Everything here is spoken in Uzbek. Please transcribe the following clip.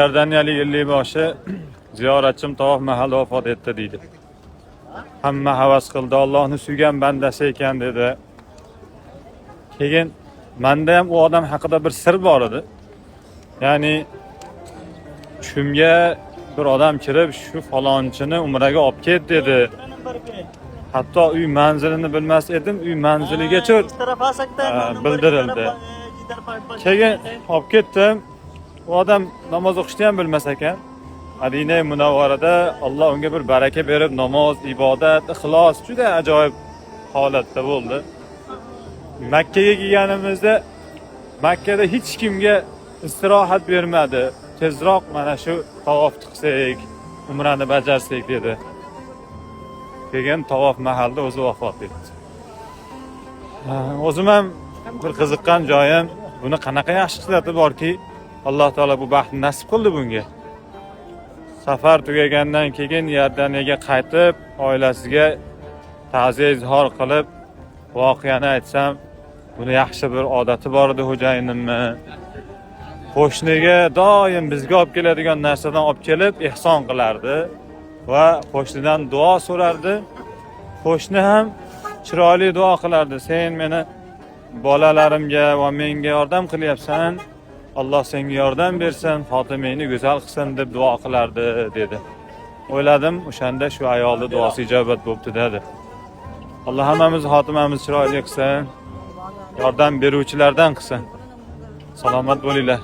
Yardaniyalik ellikboshi ziyoratchim Tavof mahal vafot etdi deydi. Hamma havas qildi, Allohni suygan bandasi ekan dedi. Keyin menda ham u odam haqida bir sir bor edi. Ya'ni tushimga bir odam kirib, shu falonchini umraga olib ket dedi. Hatto uy manzilini bilmas edim, uy manziligacha bildirildi. Keyin olib ketdim. U odam namoz o'qishni ham bilmas ekan. Madina Munavvarada Alloh unga bir baraka berib, namoz, ibodat, ixlos juda ajoyib holatda bo'ldi. Makkaga kelganimizda Makkada hech kimga istirohat bermadi. Tezroq mana shu tavof qilsak, umrani bajarsak dedi. Keyin tavof mahalda o'zi vafot etdi. O'zim ham bir qiziqqan joyim, buni qanaqa yaxshi qiladi borki, Alloh taolo bu baxtni nasib qildi bunga. Safar tugagandan keyin Yordaniyaga qaytib, oilasiga ta'ziya izhor qilib, voqeani aytsam, buni yaxshi bir odati bor edi xo'jayinimni. Qo'shniga doim bizga olib keladigan narsadan olib kelib, ehson qilardi va qo'shnidan duo so'rardi. Qo'shni ham chiroyli duo qilardi. Sen meni bolalarimga va menga yordam qilyapsan. Alloh senga yordam bersin, xotimangni go'zal qilsin deb duo qilardi dedi. O'yladim, o'shanda shu ayolning duosi ijobat bo'libdi dedi. Alloh hammamizni xotimamizni chiroyli qilsin, yordam beruvchilardan qilsin. Salomat bo'linglar.